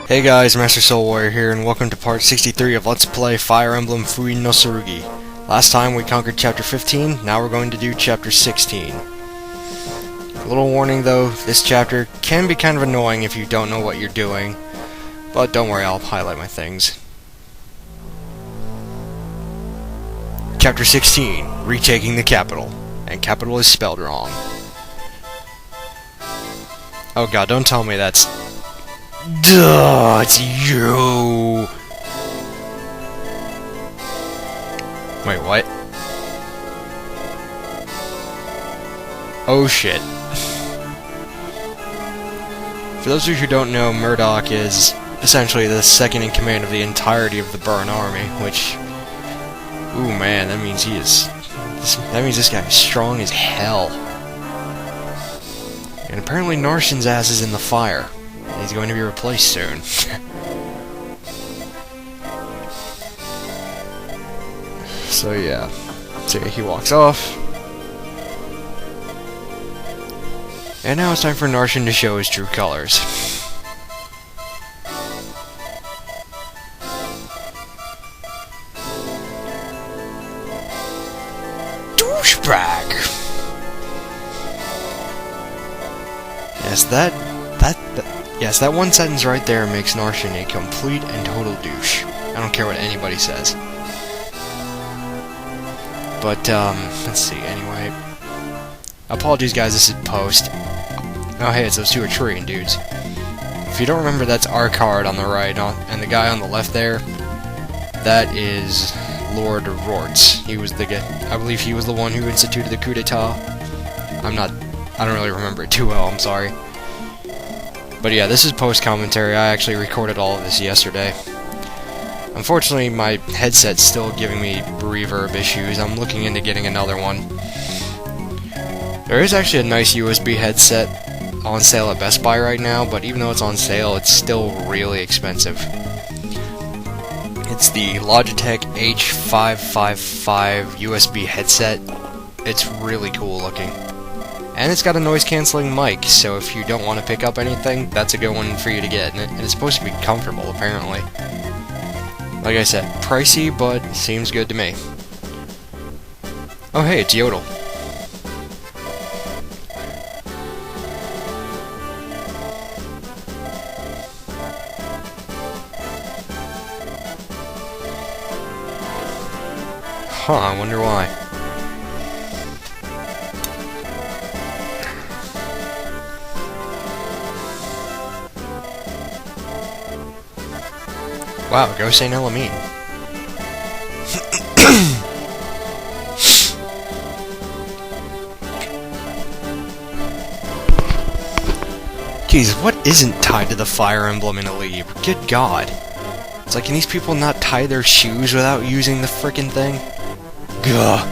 Hey guys, Master Soul Warrior here, and welcome to part 63 of Let's Play Fire Emblem Fui no Tsurugi. Last time we conquered chapter 15, now we're going to do chapter 16. A little warning though, this chapter can be kind of annoying if you don't know what you're doing, but don't worry, I'll highlight my things. Chapter 16, Retaking the Capital, and capital is spelled wrong. Oh god, don't tell me that's... Duh, it's you! Wait, what? Oh shit. For those of you who don't know, Murdoch is essentially the second in command of the entirety of the Burn Army, which... Ooh man, that means he is... That means this guy is strong as hell. And apparently Narshen's ass is in the fire. He's going to be replaced soon. So yeah. So he walks off. And now it's time for Narshen to show his true colors. Douchebag! Yes, that one sentence right there makes Narshen a complete and total douche. I don't care what anybody says. But, let's see, anyway. Apologies guys, this is post. Oh hey, it's those two Etrurian dudes. If you don't remember, that's our card on the right, and the guy on the left there, that is Lord Rorts. He was the guy, I believe he was the one who instituted the coup d'etat. I don't really remember it too well, I'm sorry. But yeah, this is post-commentary. I actually recorded all of this yesterday. Unfortunately, my headset's still giving me reverb issues. I'm looking into getting another one. There is actually a nice USB headset on sale at Best Buy right now, but even though it's on sale, it's still really expensive. It's the Logitech H555 USB headset. It's really cool looking. And it's got a noise-canceling mic, so if you don't want to pick up anything, that's a good one for you to get. And it's supposed to be comfortable, apparently. Like I said, pricey, but seems good to me. Oh hey, it's Yodel. Huh, I wonder why. Wow, go Saint Elamine. Jeez, what isn't tied to the Fire Emblem in Elite? Good God. It's like, can these people not tie their shoes without using the frickin' thing? Gah.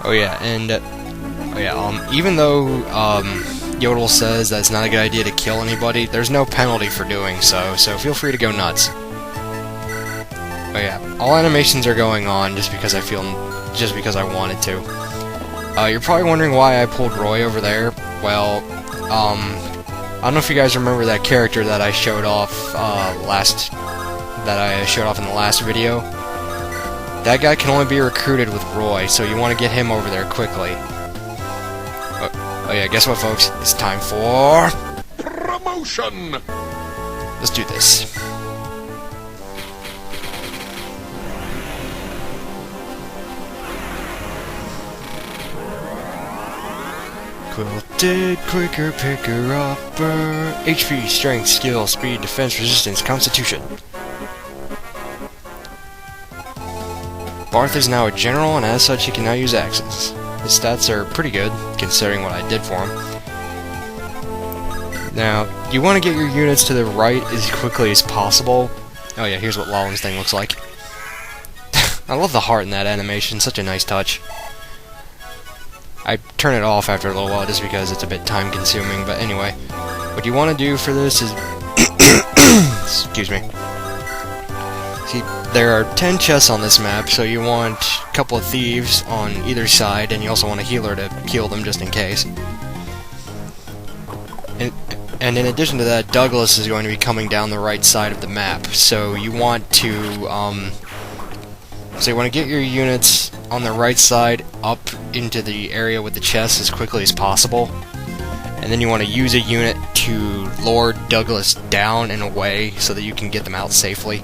Oh yeah, and... even though, Yodel says that it's not a good idea to kill anybody, there's no penalty for doing so, so feel free to go nuts. Oh yeah, all animations are going on just because I wanted to. You're probably wondering why I pulled Roy over there. Well, I don't know if you guys remember that character that I showed off in the last video. That guy can only be recruited with Roy, so you want to get him over there quickly. Oh yeah, guess what folks? It's time for... promotion! Let's do this. Quilted, quicker, picker, upper... HP, strength, skill, speed, defense, resistance, constitution. Barth is now a general, and as such he can now use axes. His stats are pretty good, considering what I did for him. Now, you want to get your units to the right as quickly as possible. Oh yeah, here's what Lalen's thing looks like. I love the heart in that animation, such a nice touch. I turn it off after a little while just because it's a bit time consuming, but anyway. What you want to do for this is... Excuse me. See, there are 10 chests on this map, so you want a couple of thieves on either side, and you also want a healer to heal them just in case. And in addition to that, Douglas is going to be coming down the right side of the map. So you want to get your units on the right side up into the area with the chest as quickly as possible. And then you want to use a unit to lure Douglas down and away so that you can get them out safely.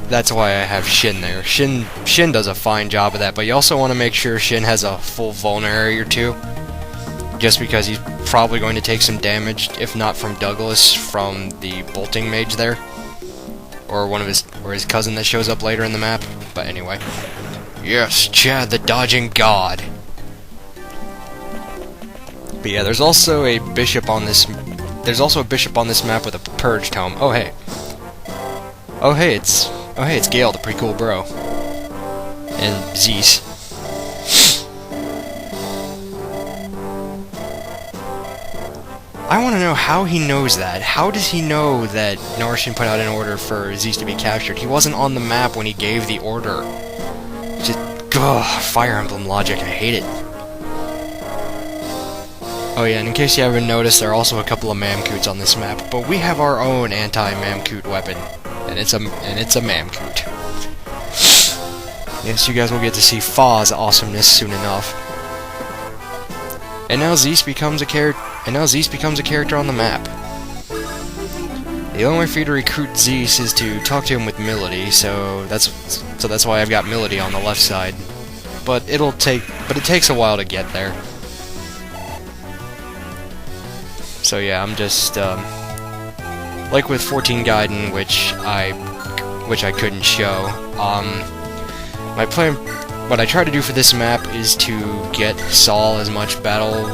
That's why I have Shin there. Shin does a fine job of that, but you also want to make sure Shin has a full vulnerary or two. Just because he's probably going to take some damage, if not from Douglas, from the bolting mage there. Or his cousin that shows up later in the map. But anyway. Yes, Chad the dodging god. But yeah, there's also a bishop on this map with a purge tome. Oh hey. Oh hey, it's Gale, the pretty cool bro. And Zeus. I want to know how he knows that. How does he know that Narshan put out an order for Zeus to be captured? He wasn't on the map when he gave the order. Just, ugh, Fire Emblem logic, I hate it. Oh yeah, and in case you haven't noticed, there are also a couple of Mamcoots on this map, but we have our own anti-Mamcoot weapon, and it's a Mamcoot. Yes, you guys will get to see Fa's awesomeness soon enough. And now Zeus becomes a character on the map. The only way for you to recruit Zeus is to talk to him with Melody, so that's why I've got Melody on the left side. But it takes a while to get there. So yeah, I'm just like with 14 Gaiden, which I couldn't show. My plan, what I try to do for this map is to get Saul as much battle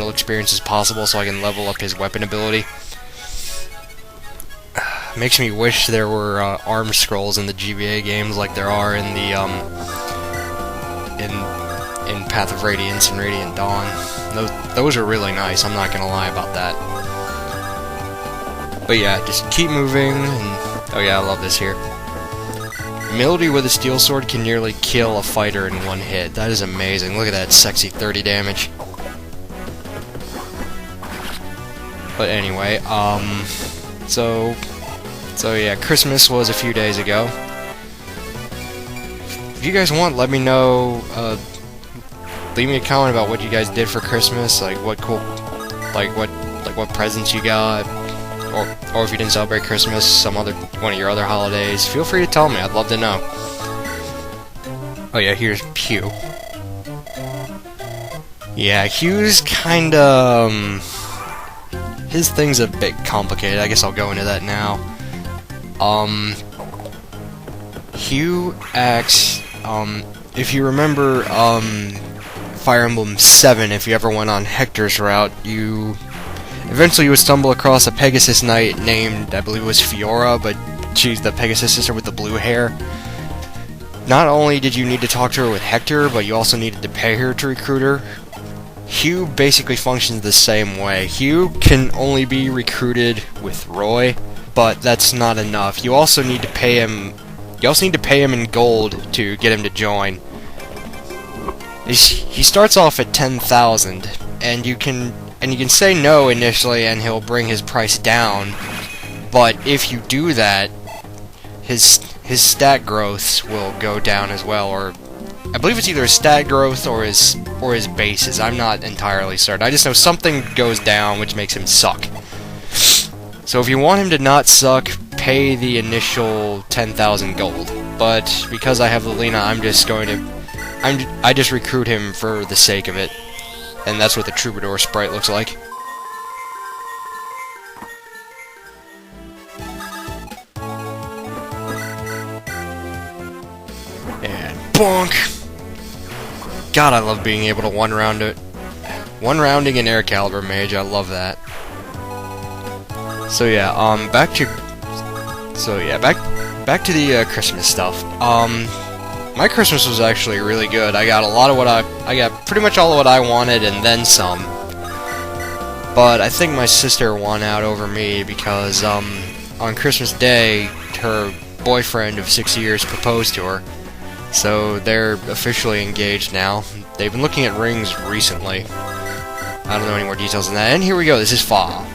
experience as possible, so I can level up his weapon ability. Makes me wish there were arm scrolls in the GBA games like there are in the in Path of Radiance and Radiant Dawn. Those are really nice. I'm not gonna lie about that. But yeah, just keep moving. And oh yeah, I love this here. Melody with a steel sword can nearly kill a fighter in one hit. That is amazing. Look at that sexy 30 damage. But anyway, so yeah, Christmas was a few days ago. If you guys want, let me know, leave me a comment about what you guys did for Christmas, like what presents you got, or if you didn't celebrate Christmas, one of your other holidays, feel free to tell me, I'd love to know. Oh yeah, here's Hugh. Yeah, Hugh's kinda, his thing's a bit complicated, I guess I'll go into that now. Hugh acts, if you remember, Fire Emblem 7, if you ever went on Hector's route, eventually you would stumble across a Pegasus Knight named, I believe it was Fiora, but she's the Pegasus sister with the blue hair. Not only did you need to talk to her with Hector, but you also needed to pay her to recruit her. Hugh basically functions the same way. Hugh can only be recruited with Roy, but that's not enough. You also need to pay him. You also need to pay him in gold to get him to join. He starts off at 10,000, and you can say no initially, and he'll bring his price down. But if you do that, his stat growths will go down as well, or I believe it's either his stat growth or his bases. I'm not entirely certain. I just know something goes down, which makes him suck. So if you want him to not suck, pay the initial 10,000 gold. But because I have Lilina, I just recruit him for the sake of it, and that's what the Troubadour sprite looks like. And bonk! God, I love being able to one-round it. One-rounding an Air Caliber Mage, I love that. So yeah, back to the Christmas stuff. My Christmas was actually really good. I got I got pretty much all of what I wanted and then some. But I think my sister won out over me because on Christmas Day, her boyfriend of 6 years proposed to her. So they're officially engaged now. They've been looking at rings recently. I don't know any more details than that. And here we go. This is Fa.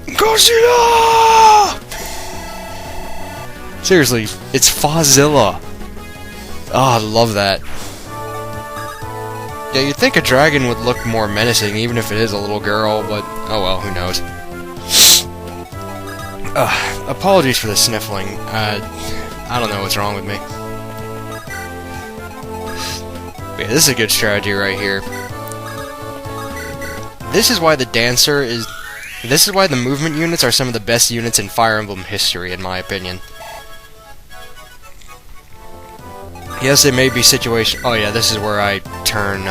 Godzilla! Seriously, it's Fazilla. Oh, I love that. Yeah, you'd think a dragon would look more menacing, even if it is a little girl, but oh well, who knows. Apologies for the sniffling. I don't know what's wrong with me. But yeah, this is a good strategy right here. This is why the dancer is... This is why the movement units are some of the best units in Fire Emblem history, in my opinion. Yes, it may be situation... Oh yeah, this is where I turn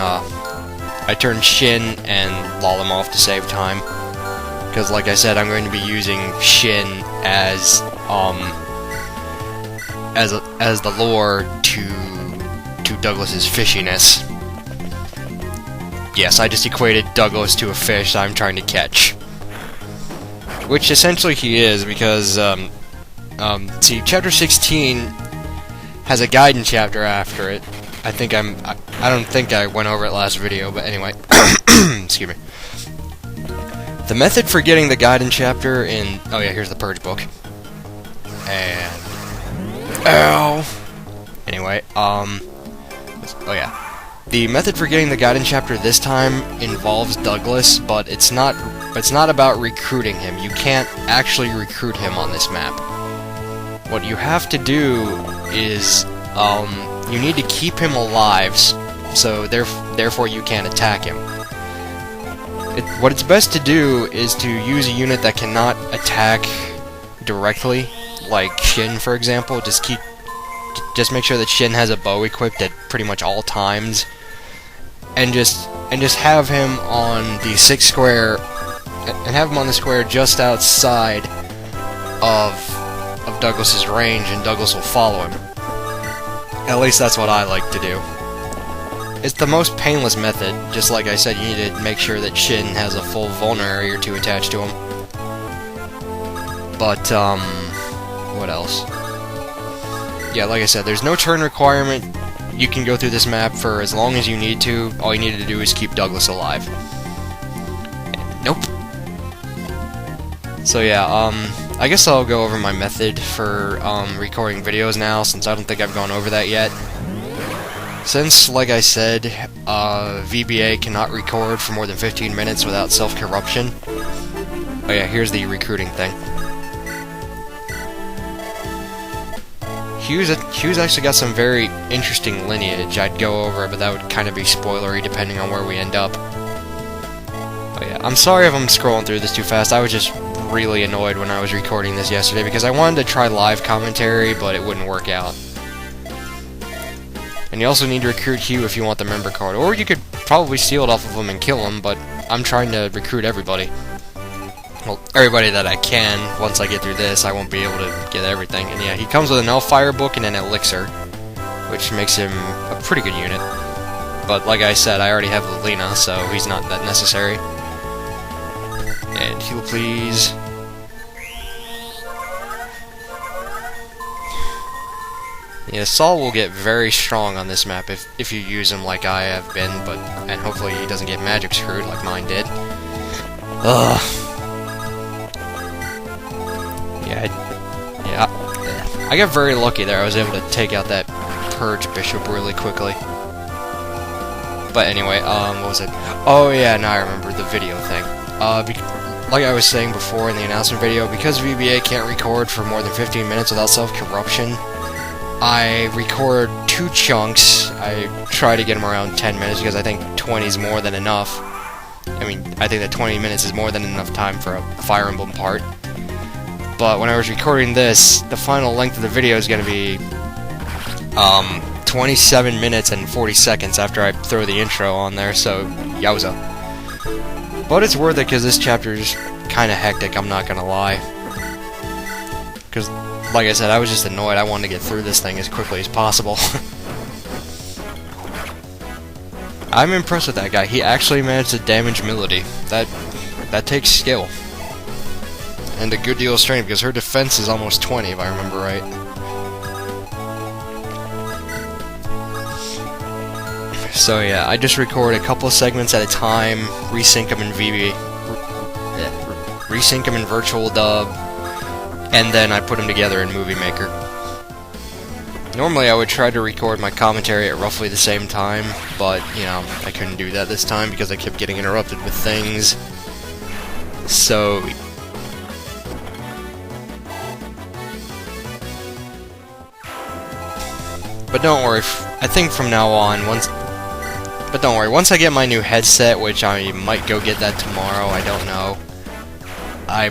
Shin and lull him off to save time. Because, like I said, I'm going to be using Shin as the lure to Douglas's fishiness. Yes, I just equated Douglas to a fish I'm trying to catch. Which essentially he is, because, see, Chapter 16 has a guidance chapter after it. I don't think I went over it last video, but anyway. Excuse me. The method for getting the guidance chapter in... Oh yeah, here's the Purge book. And... Ow! Anyway, oh yeah. The method for getting the guidance chapter this time involves Douglas, but it's not about recruiting him. You can't actually recruit him on this map. What you have to do is, you need to keep him alive, so therefore you can't attack him. What it's best to do is to use a unit that cannot attack directly, like Shin, for example. Just make sure that Shin has a bow equipped at pretty much all times, and just have him on the 6 square, and have him on the square just outside of Douglas's range, and Douglas will follow him. At least that's what I like to do. It's the most painless method. Just like I said, you need to make sure that Shin has a full vulner area or 2 attached to him. But, what else? Yeah, like I said, there's no turn requirement. You can go through this map for as long as you need to. All you need to do is keep Douglas alive. Nope. So yeah, I guess I'll go over my method for, recording videos now, since I don't think I've gone over that yet. Since, like I said, VBA cannot record for more than 15 minutes without self-corruption. Oh yeah, here's the recruiting thing. Hugh's actually got some very interesting lineage. I'd go over it, but that would kind of be spoilery depending on where we end up. Oh yeah, I'm sorry if I'm scrolling through this too fast. I was just really annoyed when I was recording this yesterday because I wanted to try live commentary, but it wouldn't work out. And you also need to recruit Hugh if you want the member card. Or you could probably steal it off of him and kill him, but I'm trying to recruit everybody. Well, everybody that I can. Once I get through this, I won't be able to get everything. And yeah, he comes with an Elfire book and an Elixir, which makes him a pretty good unit. But like I said, I already have Lena, so he's not that necessary. And heal, please. Yeah, Saul will get very strong on this map if you use him like I have been, and hopefully he doesn't get magic screwed like mine did. Ugh. Yeah. I got very lucky there. I was able to take out that Purge Bishop really quickly. But anyway, what was it? Oh yeah, now I remember the video thing. Like I was saying before in the announcement video, because VBA can't record for more than 15 minutes without self-corruption, I record 2 chunks. I try to get them around 10 minutes because I think 20 is more than enough. I mean, I think that 20 minutes is more than enough time for a Fire Emblem part. But when I was recording this, the final length of the video is going to be 27 minutes and 40 seconds after I throw the intro on there, so yowza. But it's worth it because this chapter is kind of hectic, I'm not going to lie. Because, like I said, I was just annoyed. I wanted to get through this thing as quickly as possible. I'm impressed with that guy. He actually managed to damage Melody. That takes skill. And a good deal of strength, because her defense is almost 20, if I remember right. So yeah, I just record a couple of segments at a time, resync them in resync them in Virtual Dub, and then I put them together in Movie Maker. Normally I would try to record my commentary at roughly the same time, but, you know, I couldn't do that this time because I kept getting interrupted with things. So... But don't worry, I think from now on, But don't worry, once I get my new headset, which I might go get that tomorrow, I don't know, I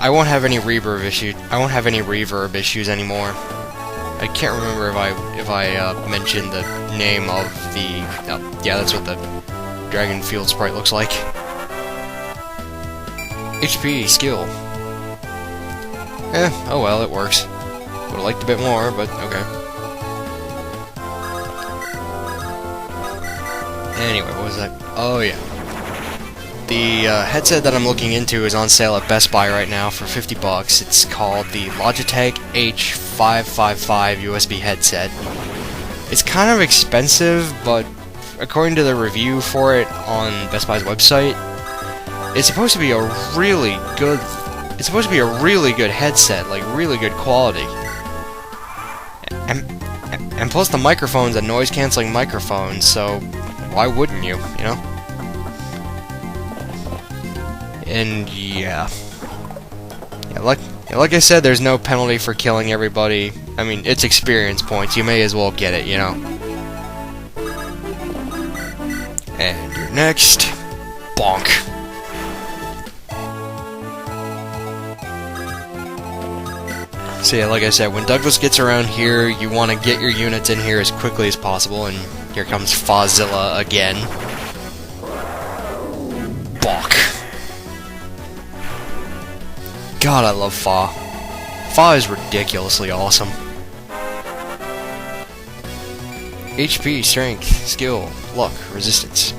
won't have any reverb issues anymore. I can't remember if I mentioned the name of the... yeah, that's what the Dragon Field sprite looks like. HP, skill. Oh well, it works. Would've liked a bit more, but okay. Anyway, what was that? Oh yeah. The headset that I'm looking into is on sale at Best Buy right now for $50. It's called the Logitech H555 USB headset. It's kind of expensive, but according to the review for it on Best Buy's website, it's supposed to be a really good headset, like really good quality. And plus the microphone's a noise-canceling microphone, so why wouldn't you, you know? And yeah, like I said, there's no penalty for killing everybody. I mean, it's experience points. You may as well get it, you know. And you're next. Bonk. So yeah, like I said, when Douglas gets around here, you want to get your units in here as quickly as possible. And here comes Fazilla again. Bonk. God, I love Fa. Fa is ridiculously awesome. HP, strength, skill, luck, resistance.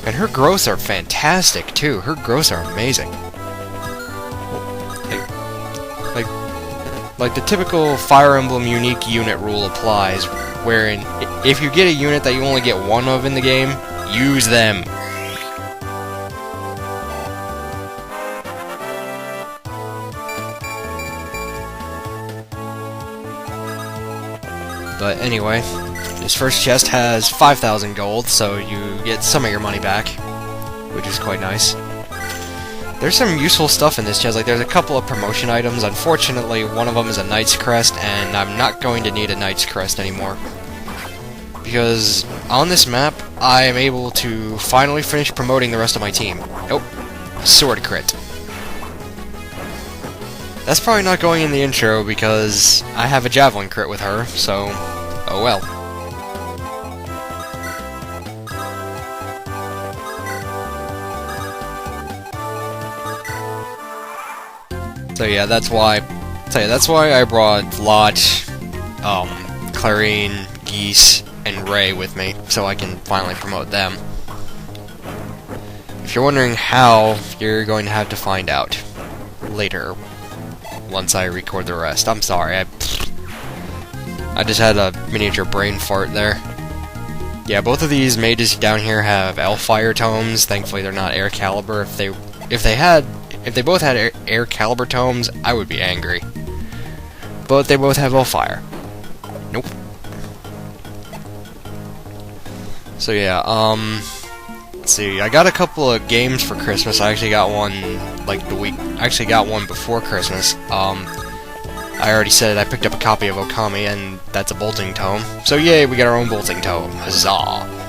And her growths are fantastic, too. Her growths are amazing. Like the typical Fire Emblem unique unit rule applies, wherein if you get a unit that you only get one of in the game, use them. But anyway, this first chest has 5,000 gold, so you get some of your money back, which is quite nice. There's some useful stuff in this chest, like there's a couple of promotion items. Unfortunately, one of them is a Knight's Crest, and I'm not going to need a Knight's Crest anymore. Because on this map, I am able to finally finish promoting the rest of my team. Nope. Sword crit. That's probably not going in the intro because I have a Javelin crit with her, so oh well. So yeah, that's why I brought Lot, Clarine, Geese, and Ray with me, so I can finally promote them. If you're wondering how, you're going to have to find out later, once I record the rest. I'm sorry, I just had a miniature brain fart there. Yeah, both of these mages down here have Elfire tomes. Thankfully, they're not Air Caliber. If they both had Air Caliber tomes, I would be angry. But they both have Elfire. Nope. So yeah, let's see. I got a couple of games for Christmas. I actually got one I actually got one before Christmas. I already said I picked up a copy of Okami, and that's a bolting tome. So yay, we got our own bolting tome. Huzzah!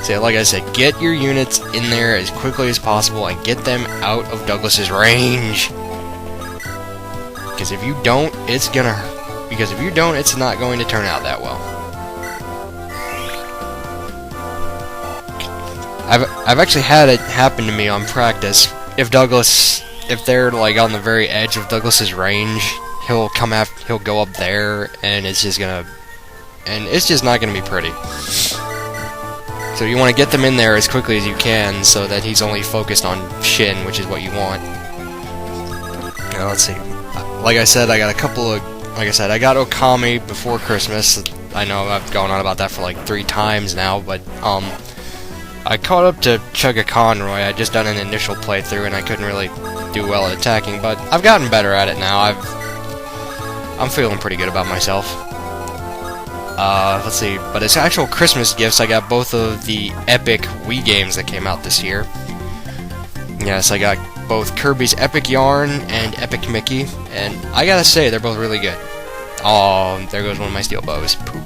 So like I said, get your units in there as quickly as possible and get them out of Douglas's range. Because if you don't, it's not going to turn out that well. I've actually had it happen to me on practice. If they're like on the very edge of Douglas's range, he'll go up there, and it's just not gonna be pretty. So you want to get them in there as quickly as you can, so that he's only focused on Shin, which is what you want. Now let's see. Like I said, I got Okami before Christmas. I know I've gone on about that for like 3 times now, but I caught up to Chugga Conroy. I just done an initial playthrough and I couldn't really do well at attacking, but I've gotten better at it now. I'm feeling pretty good about myself. Let's see, but as actual Christmas gifts, I got both of the Epic Wii games that came out this year. Yes, I got both Kirby's Epic Yarn and Epic Mickey, and I gotta say, they're both really good. Oh, there goes one of my steel bows. Poop.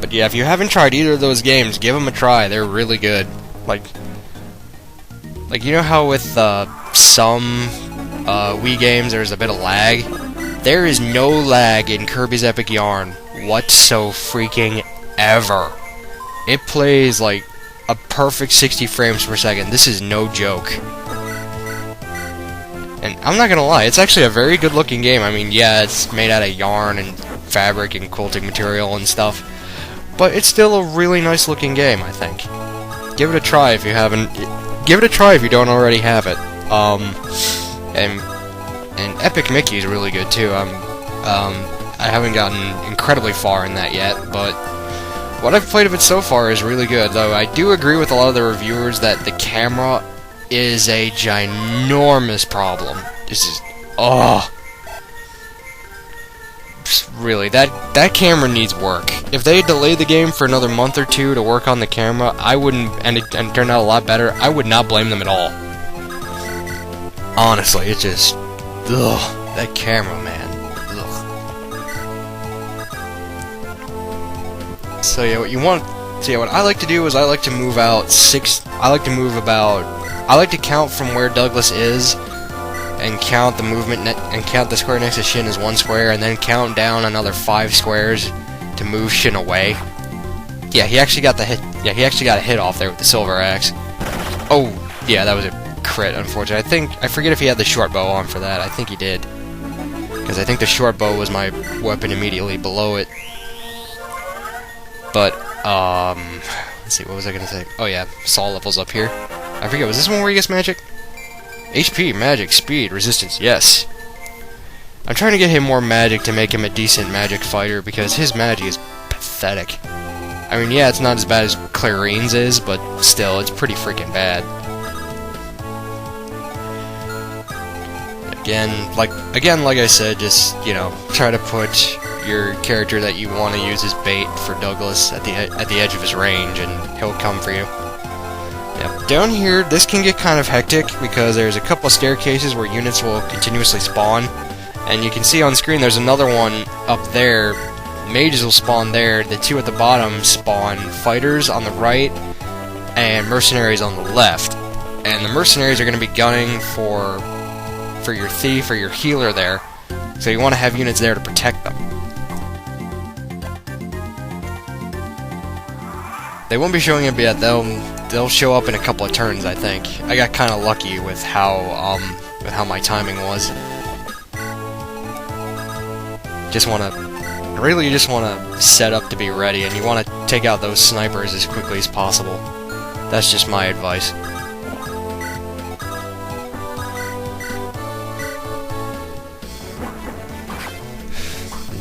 But yeah, if you haven't tried either of those games, give them a try. They're really good. Like you know how with some Wii games there's a bit of lag? There is no lag in Kirby's Epic Yarn whatso-freaking ever. It plays like a perfect 60 frames per second. This is no joke. And I'm not gonna lie, it's actually a very good looking game. I mean, yeah, it's made out of yarn and fabric and quilting material and stuff, but it's still a really nice looking game, I think. Give it a try if you haven't. Give it a try if you don't already have it. And Epic Mickey is really good too. I haven't gotten incredibly far in that yet, but what I've played of it so far is really good. Though I do agree with a lot of the reviewers that the camera is a ginormous problem. This is really, that camera needs work. If they delayed the game for another month or 2 to work on the camera, I wouldn't, and it turned out a lot better, I would not blame them at all. Honestly, it just, that camera, man. So yeah, what I like to do is I like to move out I like to count from where Douglas is, and count the movement, and count the square next to Shin as 1 square, and then count down another 5 squares to move Shin away. Yeah, he actually got the hit. Yeah, he actually got a hit off there with the silver axe. Oh, yeah, that was a crit, unfortunately. I forget if he had the short bow on for that. I think he did, because I think the short bow was my weapon immediately below it. But let's see, what was I gonna say? Oh yeah, Saul levels up here. I forget, was this one where he gets magic? HP, magic, speed, resistance, yes. I'm trying to get him more magic to make him a decent magic fighter, because his magic is pathetic. I mean, yeah, it's not as bad as Clarine's is, but still, it's pretty freaking bad. Again, like I said, just, you know, try to put your character that you want to use as bait for Douglas at the edge of his range, and he'll come for you. Yeah, down here, this can get kind of hectic, because there's a couple of staircases where units will continuously spawn, and you can see on screen there's another one up there. Mages will spawn there, the 2 at the bottom spawn fighters on the right, and mercenaries on the left. And the mercenaries are going to be gunning for your thief or your healer there, so you want to have units there to protect them. They won't be showing up yet. They'll show up in a couple of turns, I think. I got kind of lucky with how my timing was. You just wanna set up to be ready, and you wanna take out those snipers as quickly as possible. That's just my advice.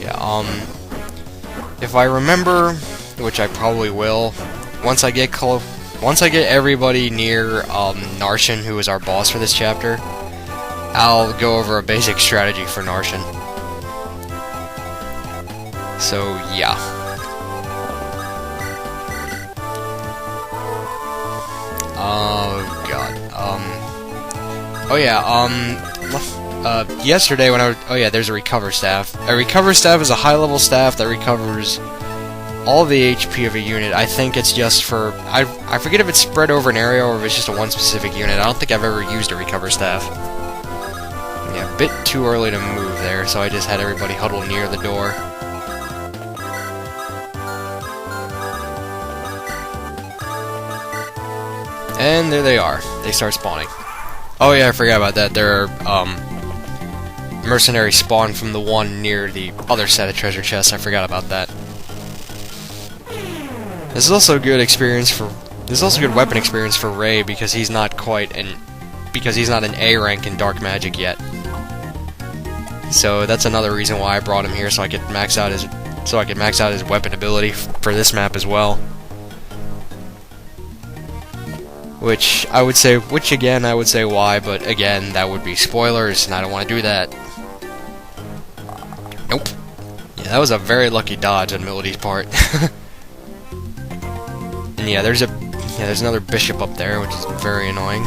Yeah, if I remember, which I probably will, once I get everybody near Narshan, who is our boss for this chapter, I'll go over a basic strategy for Narshan. So yeah. Oh god. Oh yeah. Yesterday when there's a recover staff. A recover staff is a high-level staff that recovers all the HP of a unit. I think it's just for... I forget if it's spread over an area or if it's just a one specific unit. I don't think I've ever used a recover staff. Yeah, a bit too early to move there, so I just had everybody huddle near the door. And there they are. They start spawning. Oh yeah, I forgot about that. There are mercenaries spawn from the one near the other set of treasure chests. I forgot about that. This is also good weapon experience for Ray, because he's not an A rank in dark magic yet. So that's another reason why I brought him here, so I could max out his weapon ability for this map as well. Which again I would say why, but again that would be spoilers, and I don't want to do that. Nope. Yeah, that was a very lucky dodge on Melody's part. And yeah, there's another bishop up there, which is very annoying.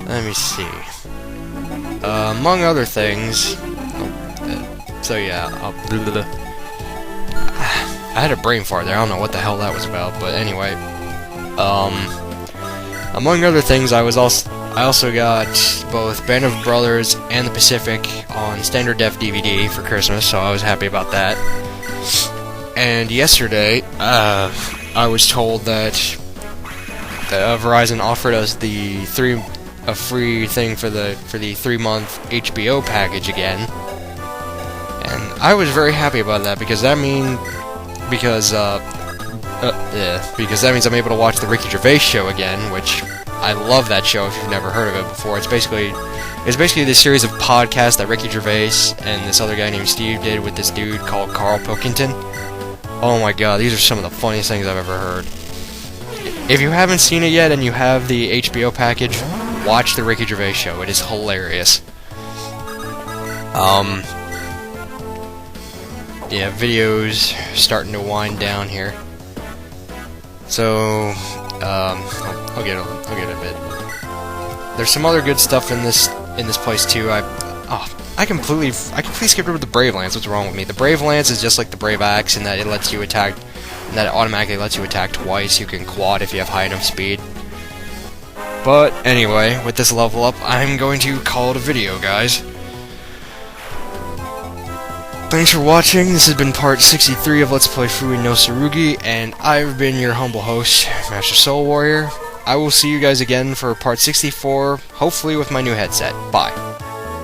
Let me see. Among other things. So yeah, I had a brain fart there. I don't know what the hell that was about, but anyway. Among other things, I also got both Band of Brothers and The Pacific on standard def DVD for Christmas, so I was happy about that. And yesterday, I was told that Verizon offered us a free thing for the 3-month HBO package again, and I was very happy about that because that means I'm able to watch the Ricky Gervais show again, which I love that show. If you've never heard of it before, it's basically this series of podcasts that Ricky Gervais and this other guy named Steve did with this dude called Carl Pilkington. Oh my god, these are some of the funniest things I've ever heard. If you haven't seen it yet and you have the HBO package, watch the Ricky Gervais show. It is hilarious. Yeah, video's starting to wind down here. So, I'll get a bit. There's some other good stuff in this place too. I completely skipped over the Brave Lance. What's wrong with me? The Brave Lance is just like the Brave Axe in that it lets you attack, and that it automatically lets you attack twice. You can quad if you have high enough speed. But anyway, with this level up, I'm going to call it a video, guys. Thanks for watching. This has been part 63 of Let's Play Fui no Tsurugi, and I've been your humble host, Master Soul Warrior. I will see you guys again for part 64, hopefully with my new headset. Bye.